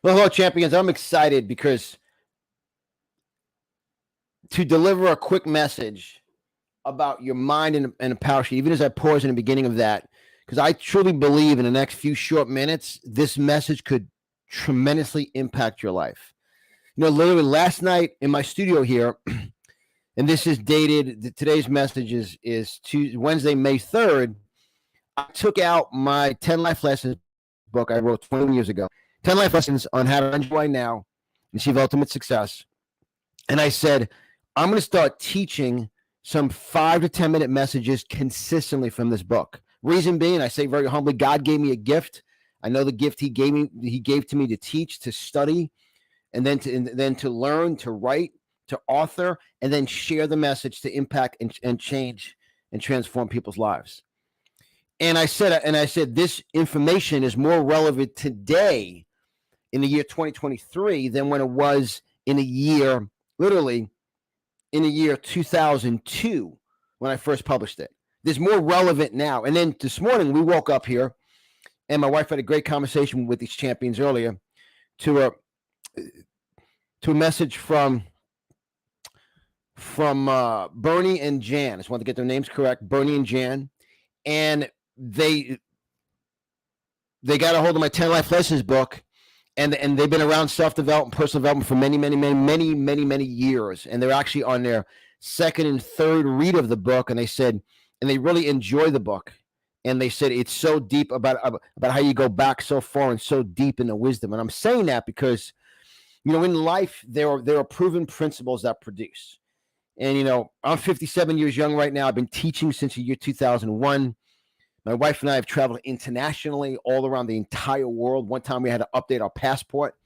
Well, hello, champions. I'm excited because to deliver a quick message about your mind and a power sheet, even as I pause in the beginning of that, because I truly believe in the next few short minutes, this message could tremendously impact your life. Literally last night in my studio here, and this is dated, today's message is Tuesday, Wednesday, May 3rd. I took out my 10 Life Lessons book I wrote 21 years ago, 10 Life Lessons on how to find your way now and achieve ultimate success. And I said, I'm going to start teaching some 5 to 10 minute messages consistently from this book. Reason being, I say very humbly, God gave me a gift. I know the gift he gave to me to teach, to study, and then to learn, to write, to author, and then share the message to impact and change and transform people's lives. And I said, this information is more relevant today in the year 2023 than when it was in the year, literally, in the year 2002 when I first published it. There's more relevant now. And then this morning we woke up here, and my wife had a great conversation with these champions earlier to a message from Bernie and Jan. I just want to get their names correct, Bernie and Jan, and they got a hold of my 10 Life Lessons book. And they've been around self-development, personal development for many years. And they're actually on their second and third read of the book. And they said, and they really enjoy the book. And they said, it's so deep about how you go back so far and so deep in the wisdom. And I'm saying that because, in life, there are proven principles that produce. And, I'm 57 years young right now. I've been teaching since the year 2001. My wife and I have traveled internationally all around the entire world. One time we had to update our passport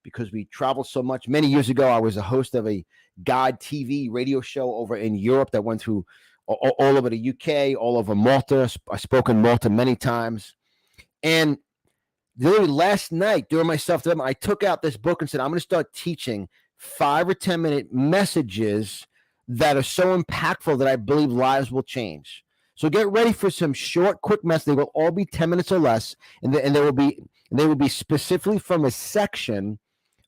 because we traveled so much. Many years ago, I was a host of a God TV radio show over in Europe that went through all over the UK, all over Malta. I spoke in Malta many times. And literally last night during my self-development, I took out this book and said, I'm going to start teaching 5 or 10 minute messages that are so impactful that I believe lives will change. So get ready for some short, quick messages. They will all be 10 minutes or less, and they will be specifically from a section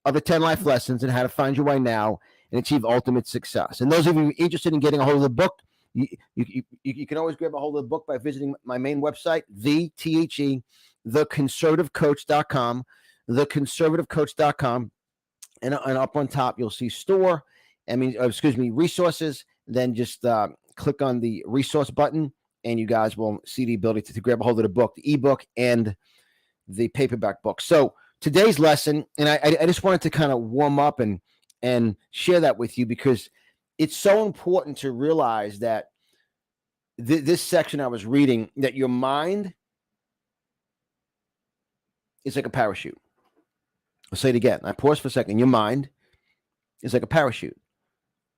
of the 10 Life Lessons and how to find your way now and achieve ultimate success. And those of you interested in getting a hold of the book, you can always grab a hold of the book by visiting my main website, theconservativecoach.com, theconservativecoach.com, and up on top you'll see store. Resources. Then just click on the resource button, and you guys will see the ability to grab a hold of the book, the ebook, and the paperback book. So today's lesson, and I just wanted to kind of warm up and share that with you because it's so important to realize that this section I was reading, that your mind is like a parachute. I'll say it again. I pause for a second. Your mind is like a parachute.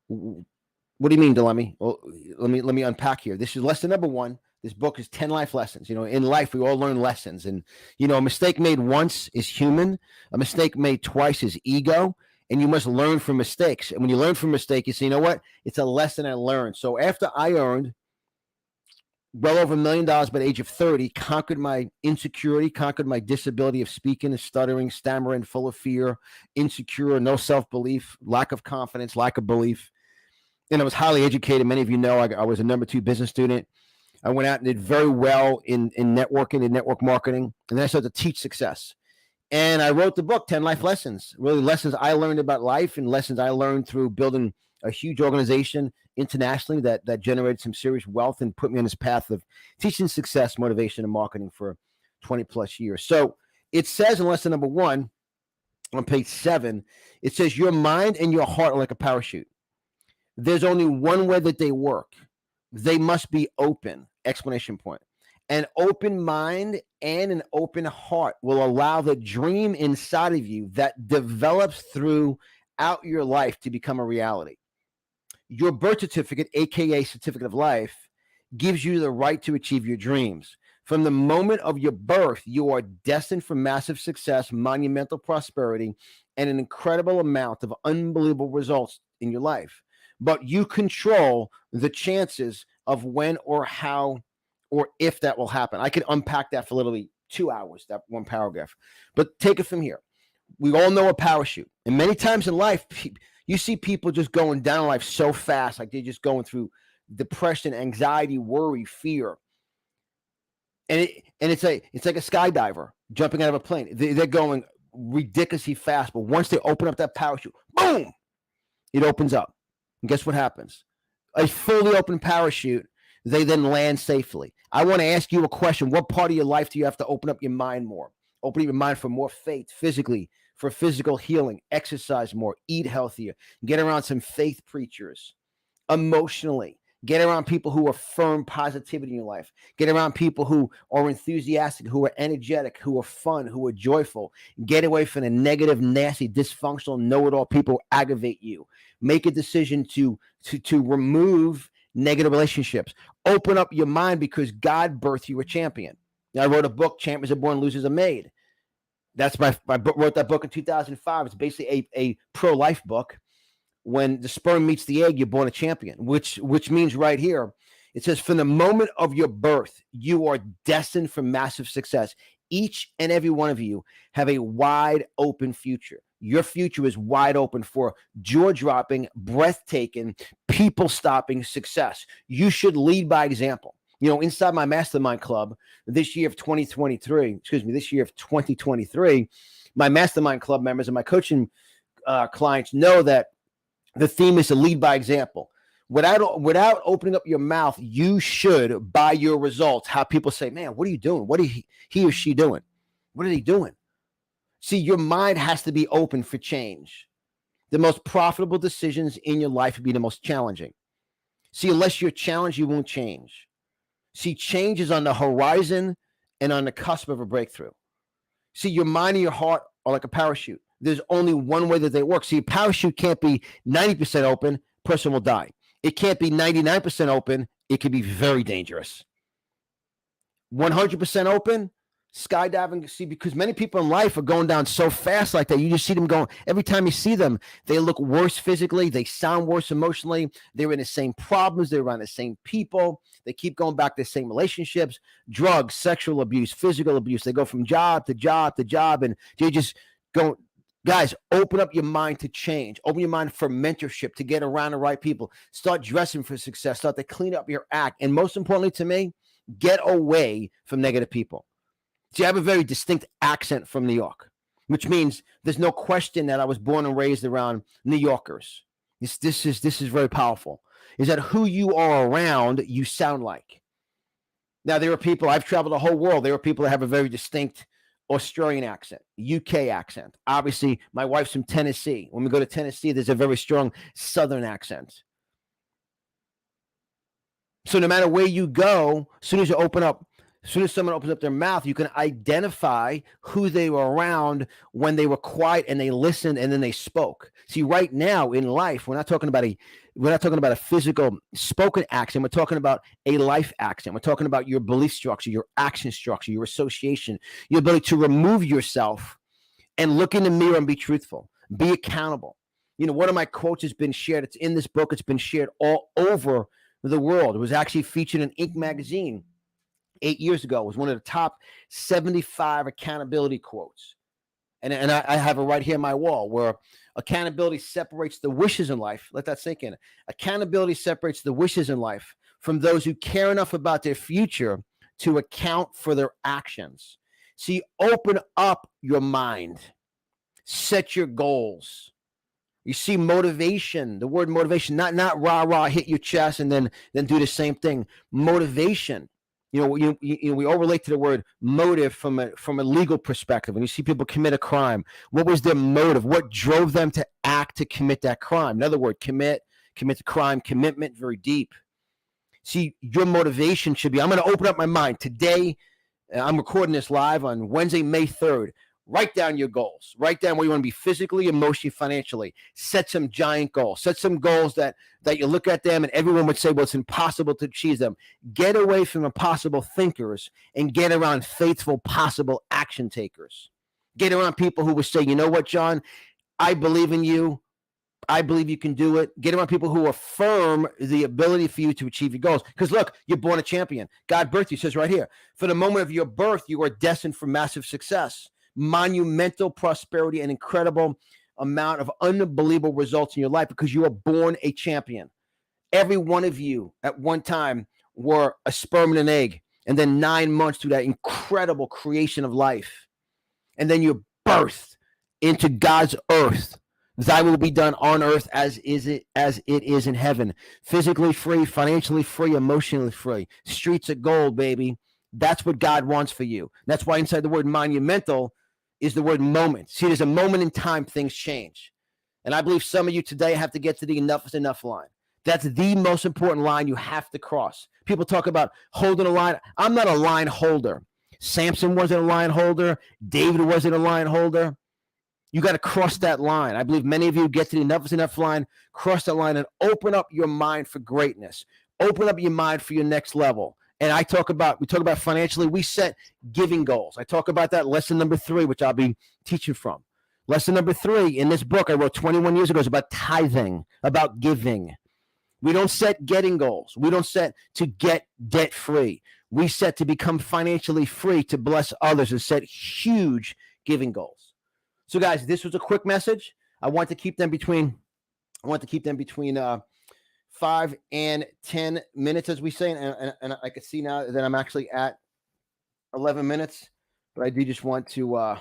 What do you mean, Lemme? Well, let me unpack here. This is lesson number 1. This book is 10 life lessons. In life, we all learn lessons. And, a mistake made once is human. A mistake made twice is ego. And you must learn from mistakes. And when you learn from mistake, you say, you know what? It's a lesson I learned. So after I earned well over $1 million by the age of 30, conquered my insecurity, conquered my disability of speaking and stuttering, stammering, full of fear, insecure, no self-belief, lack of confidence, lack of belief. And I was highly educated. Many of you know I was a number 2 business student. I went out and did very well in networking and network marketing. And then I started to teach success. And I wrote the book, 10 Life Lessons, really lessons I learned about life and lessons I learned through building a huge organization internationally that generated some serious wealth and put me on this path of teaching success, motivation, and marketing for 20 plus years. So it says in lesson number 1 on page 7, it says your mind and your heart are like a parachute. There's only one way that they work. They must be open, exclamation point. An open mind and an open heart will allow the dream inside of you that develops throughout your life to become a reality. Your birth certificate, aka certificate of life, gives you the right to achieve your dreams. From the moment of your birth, you are destined for massive success, monumental prosperity, and an incredible amount of unbelievable results in your life. But you control the chances of when or how or if that will happen. I could unpack that for literally 2 hours, that one paragraph. But take it from here. We all know a parachute. And many times in life, you see people just going down in life so fast, like they're just going through depression, anxiety, worry, fear. And it's like a skydiver jumping out of a plane. They're going ridiculously fast, but once they open up that parachute, boom, it opens up. And guess what happens? A fully open parachute, they then land safely. I want to ask you a question. What part of your life do you have to open up your mind more? Open up your mind for more faith, physically, for physical healing, exercise more, eat healthier, get around some faith preachers, emotionally. Get around people who affirm positivity in your life. Get around people who are enthusiastic, who are energetic, who are fun, who are joyful. Get away from the negative, nasty, dysfunctional, know-it-all people who aggravate you. Make a decision to remove negative relationships. Open up your mind because God birthed you a champion. Now, I wrote a book, Champions Are Born, Losers Are Made. That's my book. Wrote that book in 2005. It's basically a pro-life book. When the sperm meets the egg, you're born a champion, which means right here, it says, from the moment of your birth, you are destined for massive success. Each and every one of you have a wide open future. Your future is wide open for jaw-dropping, breathtaking, people-stopping success. You should lead by example. You know, inside my mastermind club this year of 2023, my mastermind club members and my coaching clients know that the theme is to lead by example. Without opening up your mouth, you should, by your results, have people say, man, what are you doing? What are he or she doing? What are they doing? See, your mind has to be open for change. The most profitable decisions in your life will be the most challenging. See, unless you're challenged, you won't change. See, change is on the horizon and on the cusp of a breakthrough. See, your mind and your heart are like a parachute. There's only one way that they work. See, a parachute can't be 90% open, person will die. It can't be 99% open, it could be very dangerous. 100% open, skydiving, see, because many people in life are going down so fast like that. You just see them going, every time you see them, they look worse physically, they sound worse emotionally, they're in the same problems, they're around the same people, they keep going back to the same relationships, drugs, sexual abuse, physical abuse. They go from job to job to job, and they just go. Guys, open up your mind to change. Open your mind for mentorship, to get around the right people. Start dressing for success. Start to clean up your act. And most importantly to me, get away from negative people. See, I have a very distinct accent from New York, which means there's no question that I was born and raised around New Yorkers. This is very powerful. Is that who you are around, you sound like. Now, there are people, I've traveled the whole world. There are people that have a very distinct Australian accent, UK accent. Obviously, my wife's from Tennessee. When we go to Tennessee, there's a very strong Southern accent. So no matter where you go, as soon as someone opens up their mouth, you can identify who they were around when they were quiet and they listened and then they spoke. See, right now in life, we're not talking about a physical spoken accent. We're talking about a life accent. We're talking about your belief structure, your action structure, your association, your ability to remove yourself and look in the mirror and be truthful, be accountable. You know, one of my quotes has been shared. It's in this book. It's been shared all over the world. It was actually featured in Inc. magazine 8 years ago. It was one of the top 75 accountability quotes. And I have it right here on my wall, where accountability separates the wishes in life. Let that sink in. Accountability separates the wishes in life from those who care enough about their future to account for their actions. See, open up your mind. Set your goals. You see, motivation, the word motivation, not rah, hit your chest and then do the same thing. Motivation. You know, we all relate to the word motive from a legal perspective. When you see people commit a crime, what was their motive? What drove them to act to commit that crime? In other words, commit the crime, commitment, very deep. See, your motivation should be, I'm going to open up my mind. Today, I'm recording this live on Wednesday, May 3rd. Write down your goals. Write down where you want to be physically, emotionally, financially. Set some giant goals. Set some goals that you look at them and everyone would say, well, it's impossible to achieve them. Get away from impossible thinkers and get around faithful, possible action takers. Get around people who will say, you know what, John, I believe in you. I believe you can do it. Get around people who affirm the ability for you to achieve your goals. Because look, you're born a champion. God birthed you. It says right here, for the moment of your birth, you are destined for massive success. monumental prosperity and incredible amount of unbelievable results in your life because you are born a champion. Every one of you at one time were a sperm and an egg, and then 9 months through that incredible creation of life. And then you're birthed into God's earth. Thy will be done on earth as it is in heaven. Physically free, financially free, emotionally free. Streets of gold, baby. That's what God wants for you. That's why inside the word monumental is the word moment. See, there's a moment in time things change. And I believe some of you today have to get to the enough is enough line. That's the most important line you have to cross. People talk about holding a line. I'm not a line holder. Samson wasn't a line holder. David wasn't a line holder. You got to cross that line. I believe many of you get to the enough is enough line, cross that line, and open up your mind for greatness. Open up your mind for your next level. And we talk about financially. We set giving goals. I talk about that lesson number 3, which I'll be teaching from. Lesson number 3 in this book I wrote 21 years ago is about tithing, about giving. We don't set getting goals. We don't set to get debt free. We set to become financially free, to bless others, and set huge giving goals. So, guys, this was a quick message. I want to keep them between 5 and 10 minutes, as we say, and I can see now that I'm actually at 11 minutes. But I do just want to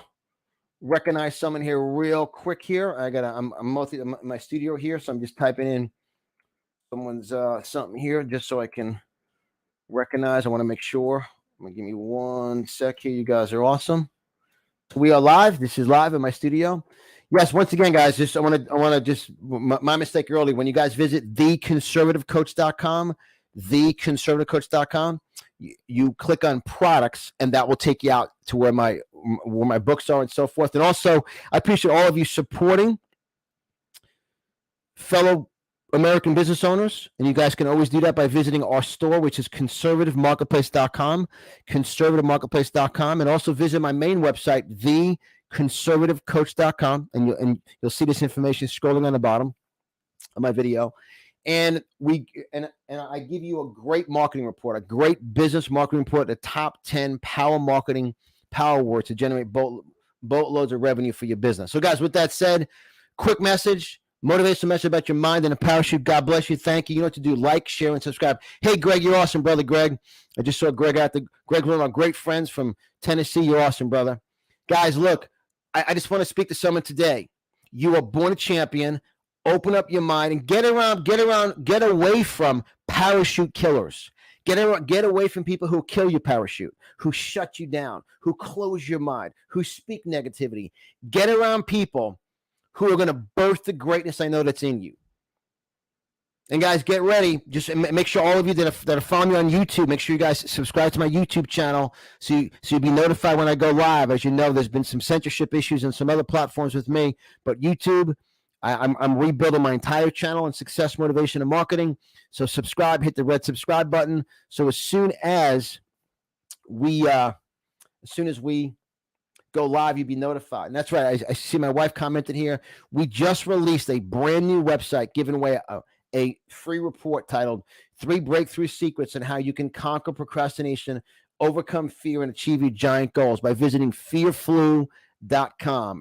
recognize someone here real quick. Here, I'm in my studio here, so I'm just typing in someone's something here just so I can recognize. I want to make sure. Give me 1 sec here. You guys are awesome. We are live. This is live in my studio. Yes, once again, guys, I want to my mistake earlier. When you guys visit theconservativecoach.com, you click on products, and that will take you out to where my books are and so forth. And also, I appreciate all of you supporting fellow American business owners, and you guys can always do that by visiting our store, which is conservativemarketplace.com, and also visit my main website, theconservativecoach.com, and you'll see this information scrolling on the bottom of my video. And I give you a great marketing report, a great business marketing report, the top 10 power marketing power words to generate boatloads of revenue for your business. So, guys, with that said, quick message. Motivational message about your mind and a parachute. God bless you. Thank you. You know what to do. Like, share, and subscribe. Hey, Greg, you're awesome, brother. Greg. I just saw Greg Greg's one of our great friends from Tennessee. You're awesome, brother. Guys, look, I just want to speak to someone today. You are born a champion. Open up your mind and get away from parachute killers. Get away from people who kill your parachute, who shut you down, who close your mind, who speak negativity. Get around people who are going to birth the greatness I know that's in you. And guys, get ready. Just make sure all of you that are following me on YouTube, make sure you guys subscribe to my YouTube channel so you'll be notified when I go live. As you know, there's been some censorship issues and some other platforms with me, but YouTube, I'm rebuilding my entire channel on success, motivation, and marketing. So subscribe, hit the red subscribe button. So as soon as we go live, you'll be notified. And that's right. I see my wife commented here. We just released a brand new website giving away a free report titled 3 Breakthrough Secrets on How You Can Conquer Procrastination, Overcome Fear, and Achieve Your Giant Goals by visiting fearflu.com.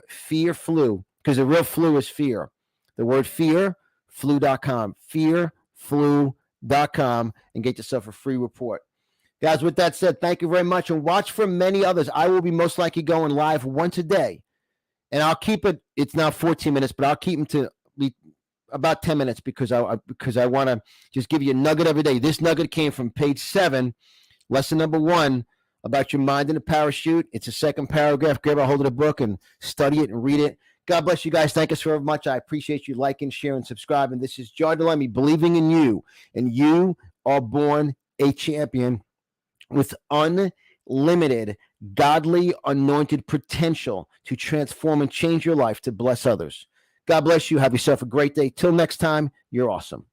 Fearflu, because the real flu is fear. The word fear, flu.com. Fearflu.com, and get yourself a free report. Guys, with that said, thank you very much, and watch for many others. I will be most likely going live once a day, and I'll keep it. It's now 14 minutes, but I'll keep them to be about 10 minutes because I want to just give you a nugget every day. This nugget came from page 7, lesson number 1 about your mind and the parachute. It's a second paragraph. Grab a hold of the book and study it and read it. God bless you guys. Thank you so much. I appreciate you liking, sharing, subscribing. This is Jordan Lemme, believing in you, and you are born a champion with unlimited, godly, anointed potential to transform and change your life to bless others. God bless you. Have yourself a great day. Till next time, you're awesome.